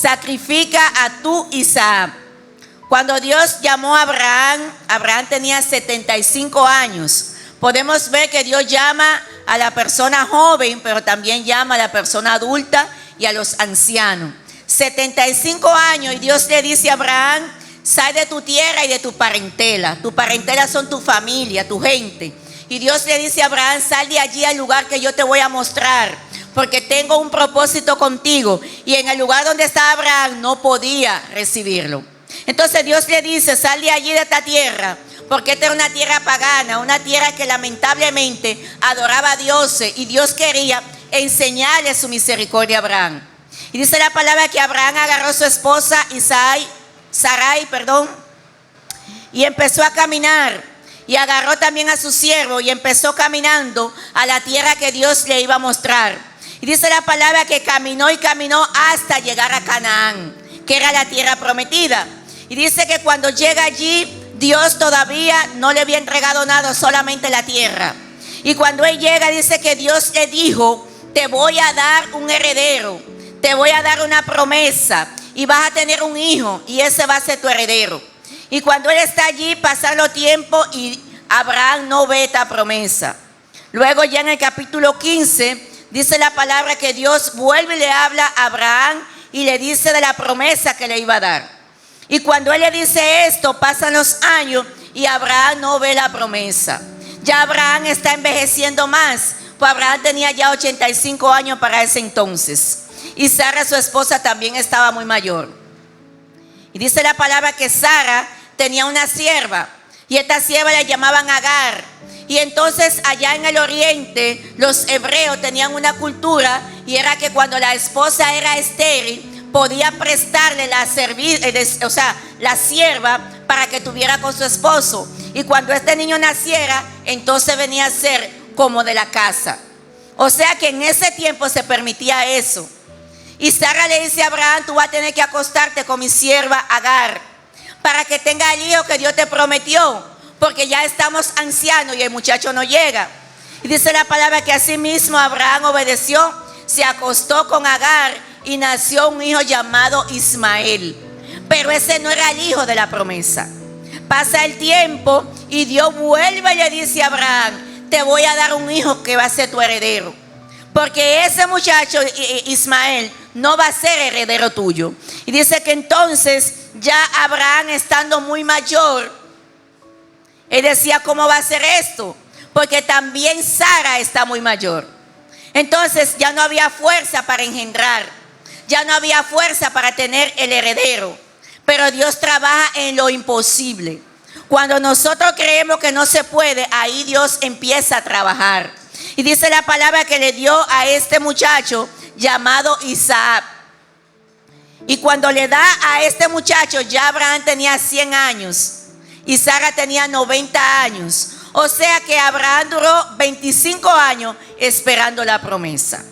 sacrifica a tu Isaac. Cuando Dios llamó a Abraham, Abraham tenía 75 años. Podemos ver que Dios llama a la persona joven, pero también llama a la persona adulta y a los ancianos. 75 años, y Dios le dice a Abraham: sal de tu tierra y de tu parentela. Tu parentela son tu familia, tu gente. Y Dios le dice a Abraham: sal de allí al lugar que yo te voy a mostrar, porque tengo un propósito contigo. Y en el lugar donde estaba Abraham no podía recibirlo. Entonces Dios le dice: sal de allí, de esta tierra, porque esta era una tierra pagana, una tierra que lamentablemente adoraba a dioses, y Dios quería enseñarle su misericordia a Abraham. Y dice la palabra que Abraham agarró a su esposa Sarai, y empezó a caminar, y agarró también a su siervo y empezó caminando a la tierra que Dios le iba a mostrar. Y dice la palabra que caminó y caminó hasta llegar a Canaán, que era la tierra prometida. Y dice que cuando llega allí, Dios todavía no le había entregado nada, solamente la tierra. Y cuando él llega, dice que Dios le dijo: te voy a dar un heredero, te voy a dar una promesa, y vas a tener un hijo, y ese va a ser tu heredero. Y cuando él está allí, pasan los tiempos y Abraham no ve esta promesa. Luego ya en el capítulo 15, dice la palabra que Dios vuelve y le habla a Abraham y le dice de la promesa que le iba a dar. Y cuando él le dice esto, pasan los años y Abraham no ve la promesa. Ya Abraham está envejeciendo más, pues Abraham tenía ya 85 años para ese entonces. Y Sara, su esposa, también estaba muy mayor. Y dice la palabra que Sara tenía una sierva, y esta sierva la llamaban Agar. Y entonces allá en el oriente los hebreos tenían una cultura, y era que cuando la esposa era estéril, podía prestarle la sierva para que tuviera con su esposo. Y cuando este niño naciera, entonces venía a ser como de la casa. O sea que en ese tiempo se permitía eso. Y Sara le dice a Abraham: tú vas a tener que acostarte con mi sierva Agar para que tenga el hijo que Dios te prometió, porque ya estamos ancianos y el muchacho no llega. Y dice la palabra que así mismo Abraham obedeció, se acostó con Agar y nació un hijo llamado Ismael. Pero ese no era el hijo de la promesa. Pasa el tiempo y Dios vuelve y le dice a Abraham: te voy a dar un hijo que va a ser tu heredero, porque ese muchacho Ismael no va a ser heredero tuyo. Y dice que entonces ya Abraham, estando muy mayor, él decía: ¿cómo va a ser esto? Porque también Sara está muy mayor. Entonces ya no había fuerza para engendrar, ya no había fuerza para tener el heredero. Pero Dios trabaja en lo imposible. Cuando nosotros creemos que no se puede, ahí Dios empieza a trabajar. Y dice la palabra que le dio a este muchacho llamado Isaac. Y cuando le da a este muchacho, ya Abraham tenía 100 años y Sara tenía 90 años. O sea que Abraham duró 25 años esperando la promesa.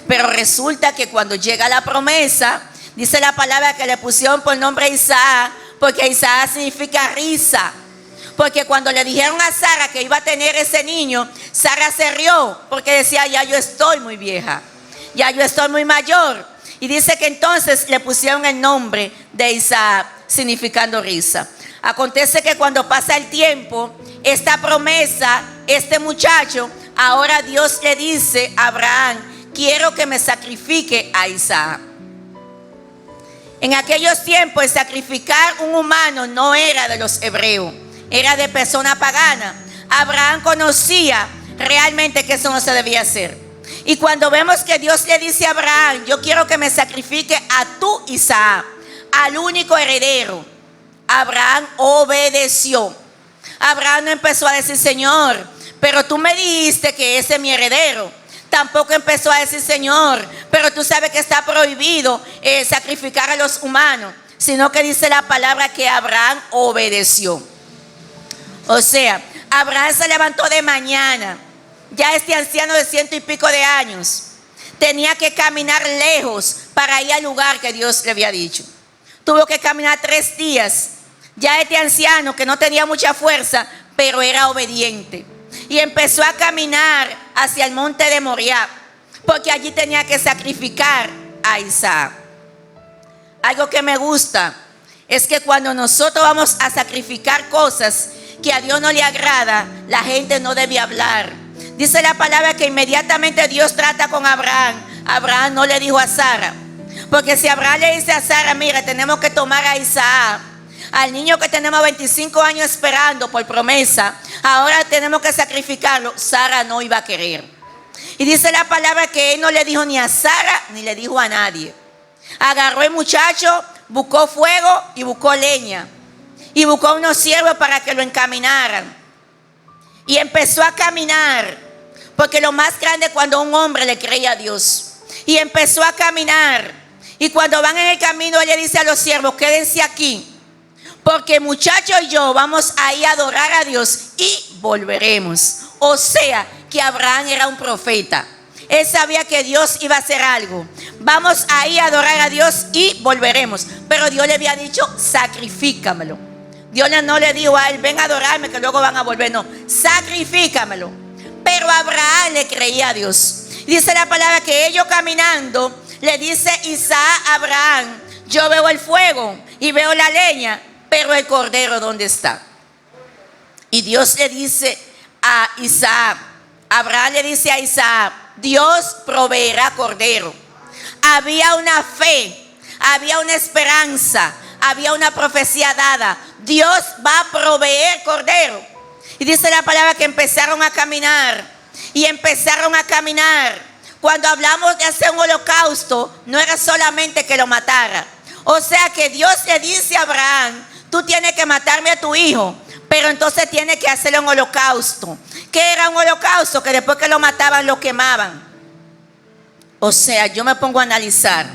Pero resulta que cuando llega la promesa, dice la palabra que le pusieron por nombre Isaac, porque Isaac significa risa. Porque cuando le dijeron a Sara que iba a tener ese niño, Sara se rió, porque decía: ya yo estoy muy vieja, ya yo estoy muy mayor. Y dice que entonces le pusieron el nombre de Isaac, significando risa. Acontece que cuando pasa el tiempo, esta promesa, este muchacho, ahora Dios le dice a Abraham: quiero que me sacrifique a Isaac. En aquellos tiempos, el sacrificar un humano no era de los hebreos, era de persona pagana. Abraham conocía realmente que eso no se debía hacer. Y cuando vemos que Dios le dice a Abraham: yo quiero que me sacrifique a tu Isaac, al único heredero, Abraham obedeció. Abraham no empezó a decir: Señor, pero tú me dijiste que ese es mi heredero. Tampoco empezó a decir: Señor, pero tú sabes que está prohibido sacrificar a los humanos. Sino que dice la palabra que Abraham obedeció. O sea, Abraham se levantó de mañana. Ya este anciano de 100 y pico de años tenía que caminar lejos para ir al lugar que Dios le había dicho. Tuvo que caminar 3 días. Ya este anciano, que no tenía mucha fuerza, pero era obediente, y empezó a caminar hacia el monte de Moriah, porque allí tenía que sacrificar a Isaac. Algo que me gusta es que cuando nosotros vamos a sacrificar cosas que a Dios no le agrada, la gente no debe hablar. Dice la palabra que inmediatamente Dios trata con Abraham. Abraham no le dijo a Sara, porque si Abraham le dice a Sara, mira, tenemos que tomar a Isaac, al niño que tenemos 25 años esperando por promesa, ahora tenemos que sacrificarlo, Sara no iba a querer. Y dice la palabra que él no le dijo ni a Sara ni le dijo a nadie. Agarró el muchacho, buscó fuego y buscó leña. Y buscó unos siervos para que lo encaminaran. Y empezó a caminar. Porque lo más grande es cuando un hombre le cree a Dios. Y empezó a caminar. Y cuando van en el camino, él le dice a los siervos, quédense aquí. Porque el muchacho y yo vamos a ir a adorar a Dios y volveremos. O sea, que Abraham era un profeta. Él sabía que Dios iba a hacer algo. Vamos a ir a adorar a Dios y volveremos. Pero Dios le había dicho, sacrifícamelo. Dios no le dijo a él, ven a adorarme que luego van a volver. No, sacrifícamelo. Pero Abraham le creía a Dios. Dice la palabra que ellos caminando, le dice Isaac a Abraham, yo veo el fuego y veo la leña, pero el cordero, ¿dónde está? Y Dios le dice a Isaac, Abraham le dice a Isaac, Dios proveerá cordero. Había una fe, había una esperanza, había una profecía dada. Dios va a proveer cordero. Y dice la palabra que empezaron a caminar. Y empezaron a caminar. Cuando hablamos de hacer un holocausto, no era solamente que lo matara. O sea que Dios le dice a Abraham, tú tienes que matarme a tu hijo, pero entonces tienes que hacerle un holocausto. ¿Qué era un holocausto? Que después que lo mataban, lo quemaban. O sea, yo me pongo a analizar.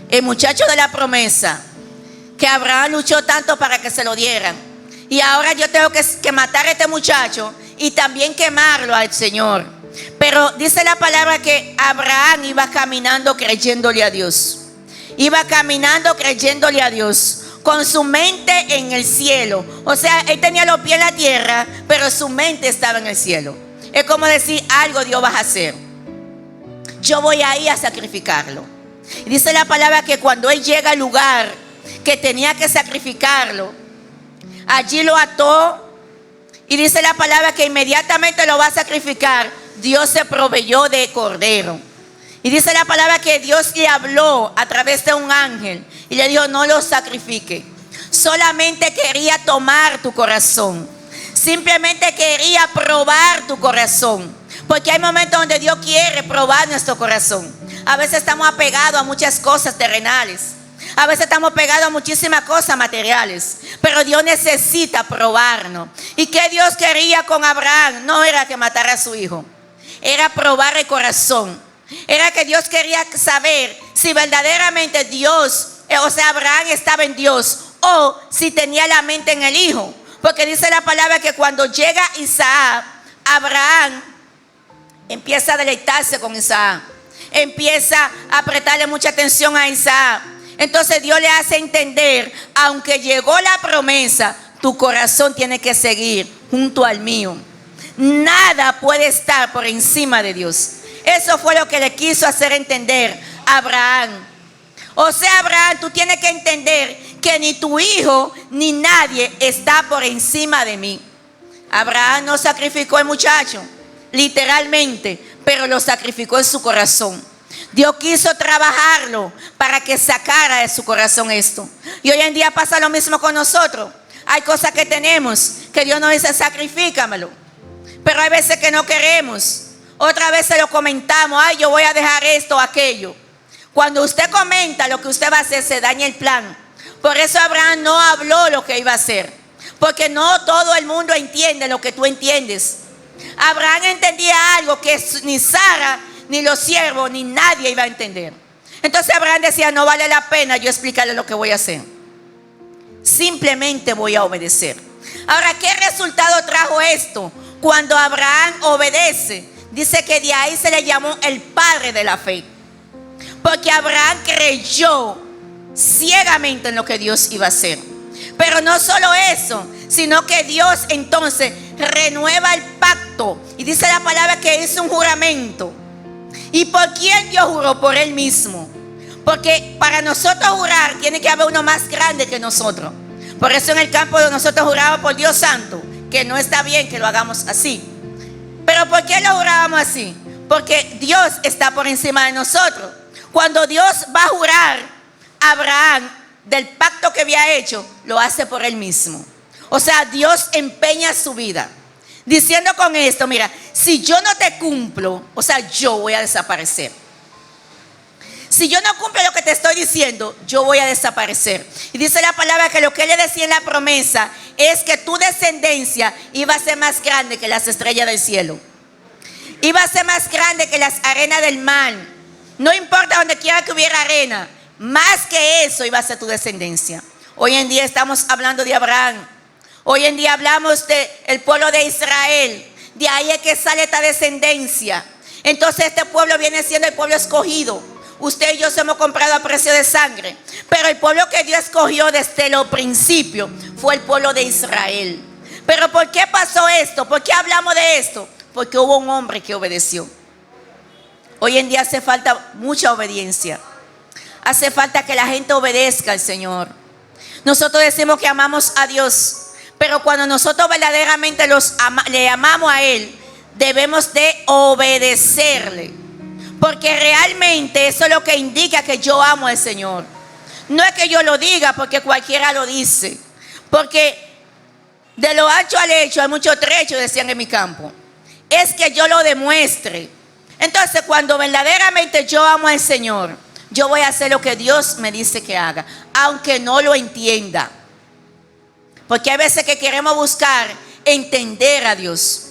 El muchacho de la promesa, que Abraham luchó tanto para que se lo dieran. Y ahora yo tengo que matar a este muchacho y también quemarlo al Señor. Pero dice la palabra que Abraham iba caminando creyéndole a Dios. Iba caminando creyéndole a Dios. Con su mente en el cielo. O sea, él tenía los pies en la tierra, pero su mente estaba en el cielo. Es como decir, algo Dios va a hacer. Yo voy a ir a sacrificarlo. Y dice la palabra que cuando él llega al lugar que tenía que sacrificarlo, allí lo ató. Y dice la palabra que inmediatamente lo va a sacrificar. Dios se proveyó de cordero. Y dice la palabra que Dios le habló a través de un ángel y le dijo, no lo sacrifique. Solamente quería tomar tu corazón. Simplemente quería probar tu corazón. Porque hay momentos donde Dios quiere probar nuestro corazón. A veces estamos apegados a muchas cosas terrenales. A veces estamos pegados a muchísimas cosas materiales. Pero Dios necesita probarnos. ¿Y qué Dios quería con Abraham? No era que matara a su hijo. Era probar el corazón. Era que Dios quería saber si verdaderamente Dios, o sea, Abraham estaba en Dios o si tenía la mente en el hijo. Porque dice la palabra que cuando llega Isaac, Abraham empieza a deleitarse con Isaac. Empieza a prestarle mucha atención a Isaac. Entonces Dios le hace entender, aunque llegó la promesa, tu corazón tiene que seguir junto al mío. Nada puede estar por encima de Dios. Eso fue lo que le quiso hacer entender a Abraham. O sea, Abraham, tú tienes que entender que ni tu hijo ni nadie está por encima de mí. Abraham no sacrificó al muchacho, literalmente, pero lo sacrificó en su corazón. Dios quiso trabajarlo para que sacara de su corazón esto. Y hoy en día pasa lo mismo con nosotros. Hay cosas que tenemos que Dios nos dice, sacrifícamelo. Pero hay veces que no queremos. Otra vez se lo comentamos, ay, yo voy a dejar esto o aquello. Cuando usted comenta lo que usted va a hacer, se daña el plan. Por eso Abraham no habló lo que iba a hacer. Porque no todo el mundo entiende lo que tú entiendes. Abraham entendía algo que ni Sara, ni los siervos, ni nadie iba a entender. Entonces Abraham decía, no vale la pena yo explicarle lo que voy a hacer. Simplemente voy a obedecer. Ahora, ¿qué resultado trajo esto? Cuando Abraham obedece, dice que de ahí se le llamó el padre de la fe. Porque Abraham creyó ciegamente en lo que Dios iba a hacer. Pero no solo eso, sino que Dios entonces renueva el pacto. Y dice la palabra que hizo un juramento. ¿Y por quién Dios juró? Por él mismo. Porque para nosotros jurar tiene que haber uno más grande que nosotros. Por eso en el campo de nosotros jurábamos por Dios Santo, que no está bien que lo hagamos así. Pero ¿por qué lo jurábamos así? Porque Dios está por encima de nosotros. Cuando Dios va a jurar a Abraham del pacto que había hecho, lo hace por él mismo. O sea, Dios empeña su vida. Diciendo con esto, mira, si yo no te cumplo, o sea, yo voy a desaparecer. Si yo no cumplo lo que te estoy diciendo, yo voy a desaparecer. Y dice la palabra que lo que él le decía en la promesa es que tu descendencia iba a ser más grande que las estrellas del cielo. Iba a ser más grande que las arenas del mar. No importa donde quiera que hubiera arena, más que eso iba a ser tu descendencia. Hoy en día estamos hablando de Abraham. Hoy en día hablamos del pueblo de Israel. De ahí es que sale esta descendencia. Entonces este pueblo viene siendo el pueblo escogido. Usted y yo somos comprados a precio de sangre. Pero el pueblo que Dios escogió desde los principios fue el pueblo de Israel. Pero ¿por qué pasó esto? ¿Por qué hablamos de esto? Porque hubo un hombre que obedeció. Hoy en día hace falta mucha obediencia. Hace falta que la gente obedezca al Señor. Nosotros decimos que amamos a Dios, pero cuando nosotros verdaderamente le amamos a Él, debemos de obedecerle. Porque realmente eso es lo que indica que yo amo al Señor. No es que yo lo diga porque cualquiera lo dice. Porque de lo ancho al hecho hay mucho trecho, decían en mi campo. Es que yo lo demuestre. Entonces cuando verdaderamente yo amo al Señor, yo voy a hacer lo que Dios me dice que haga, aunque no lo entienda. Porque hay veces que queremos buscar entender a Dios.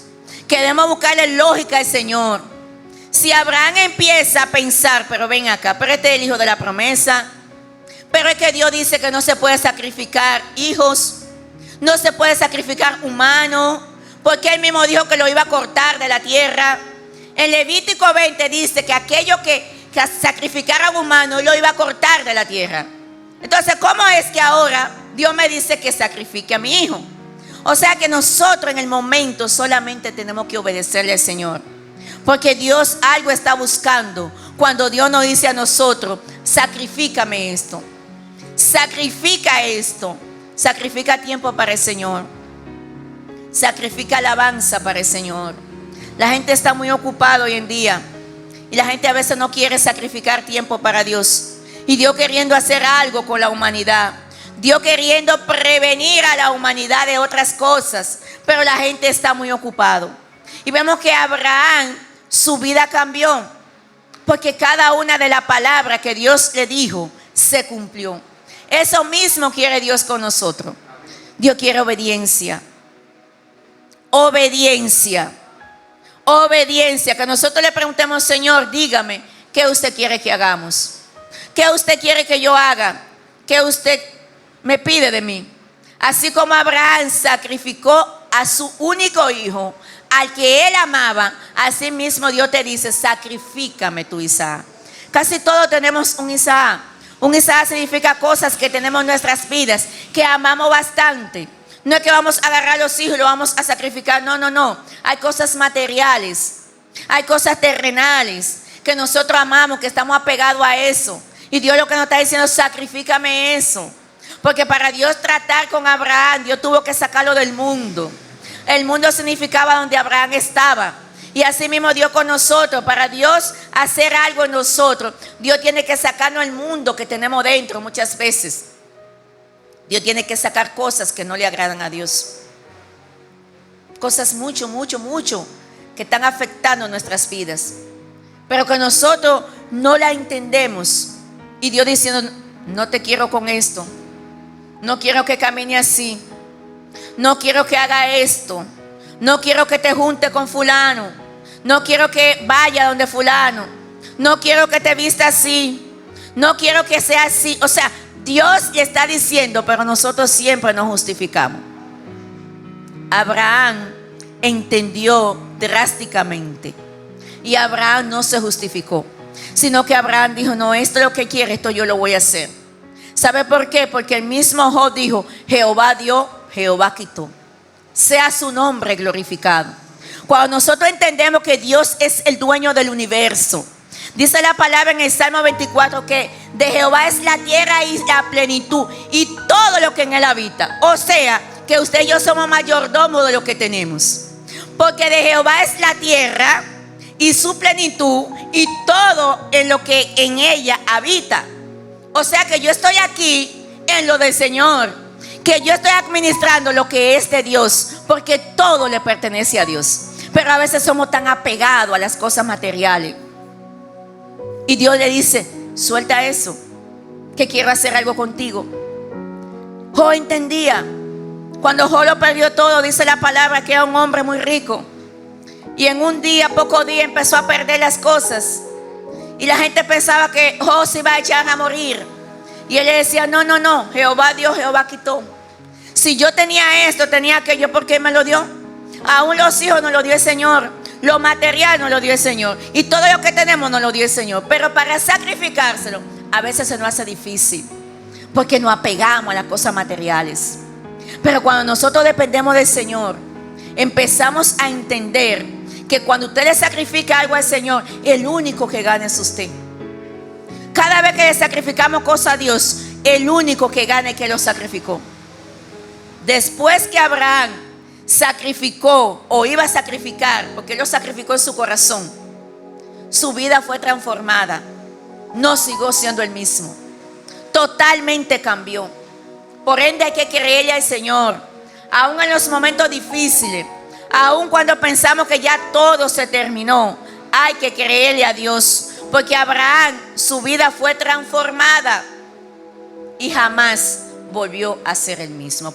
Queremos buscarle lógica al Señor. Si Abraham empieza a pensar, pero ven acá, pero este es el hijo de la promesa, pero es que Dios dice que no se puede sacrificar hijos, no se puede sacrificar humanos, porque Él mismo dijo que lo iba a cortar de la tierra. En Levítico 20 dice que aquello que sacrificara a un humano lo iba a cortar de la tierra. Entonces, ¿cómo es que ahora Dios me dice que sacrifique a mi hijo? O sea que nosotros en el momento solamente tenemos que obedecerle al Señor. Porque Dios algo está buscando cuando Dios nos dice a nosotros, sacrifícame esto, sacrifica esto, sacrifica tiempo para el Señor, sacrifica alabanza para el Señor. La gente está muy ocupada hoy en día y la gente a veces no quiere sacrificar tiempo para Dios. Y Dios queriendo hacer algo con la humanidad, Dios queriendo prevenir a la humanidad de otras cosas, pero la gente está muy ocupado. Y vemos que Abraham, su vida cambió, porque cada una de las palabras que Dios le dijo se cumplió. Eso mismo quiere Dios con nosotros. Dios quiere obediencia. Obediencia. Obediencia. Que nosotros le preguntemos, Señor, dígame, ¿qué usted quiere que hagamos? ¿Qué usted quiere que yo haga? ¿Qué usted me pide de mí? Así como Abraham sacrificó a su único hijo, al que él amaba, así mismo Dios te dice, sacrifícame tu Isaac. Casi todos tenemos un Isaac. Un Isaac significa cosas que tenemos en nuestras vidas, que amamos bastante. No es que vamos a agarrar a los hijos y lo vamos a sacrificar, no. Hay cosas materiales, hay cosas terrenales que nosotros amamos, que estamos apegados a eso. Y Dios lo que nos está diciendo, sacrifícame eso. Porque para Dios tratar con Abraham, Dios tuvo que sacarlo del mundo. El mundo significaba donde Abraham estaba. Y así mismo Dios con nosotros. Para Dios hacer algo en nosotros, Dios tiene que sacarnos el mundo que tenemos dentro muchas veces. Dios tiene que sacar cosas que no le agradan a Dios. Cosas mucho que están afectando nuestras vidas. Pero que nosotros no la entendemos. Y Dios diciendo, no te quiero con esto. No quiero que camine así. No quiero que haga esto. No quiero que te junte con fulano. No quiero que vaya donde fulano. No quiero que te vista así. No quiero que sea así. O sea, Dios le está diciendo, pero nosotros siempre nos justificamos. Abraham entendió drásticamente. Y Abraham no se justificó, sino que Abraham dijo, no, esto es lo que quiere, esto yo lo voy a hacer. ¿Sabe por qué? Porque el mismo Job dijo, Jehová dio, Jehová quitó. Sea su nombre glorificado. Cuando nosotros entendemos que Dios es el dueño del universo, Dice la palabra en el Salmo 24 que de Jehová es la tierra y la plenitud y todo lo que en él habita. O sea, que usted y yo somos mayordomos de lo que tenemos. Porque de Jehová es la tierra y su plenitud y todo en lo que en ella habita. O sea que yo estoy aquí en lo del Señor, que yo estoy administrando lo que es de Dios, porque todo le pertenece a Dios. Pero a veces somos tan apegados a las cosas materiales. Y Dios le dice, suelta eso, que quiero hacer algo contigo. Job entendía. Cuando Job lo perdió todo, dice la palabra que era un hombre muy rico. Y en un día, poco día, empezó a perder las cosas. Y la gente pensaba que Job se iba a echar a morir. Y él le decía, no, no, no, Jehová dio, Jehová quitó. Si yo tenía esto, tenía aquello, ¿por qué me lo dio? Aún los hijos nos lo dio el Señor. Lo material nos lo dio el Señor. Y todo lo que tenemos nos lo dio el Señor. Pero para sacrificárselo, a veces se nos hace difícil. Porque nos apegamos a las cosas materiales. Pero cuando nosotros dependemos del Señor, empezamos a entender que cuando usted le sacrifica algo al Señor, el único que gana es usted. Cada vez que le sacrificamos cosas a Dios, el único que gana es que lo sacrificó. Después que Abraham sacrificó o iba a sacrificar, porque él lo sacrificó en su corazón, su vida fue transformada. No siguió siendo el mismo. Totalmente cambió. Por ende hay que creerle al Señor, aún en los momentos difíciles, aún cuando pensamos que ya todo se terminó. Hay que creerle a Dios, porque Abraham, su vida fue transformada y jamás volvió a ser el mismo.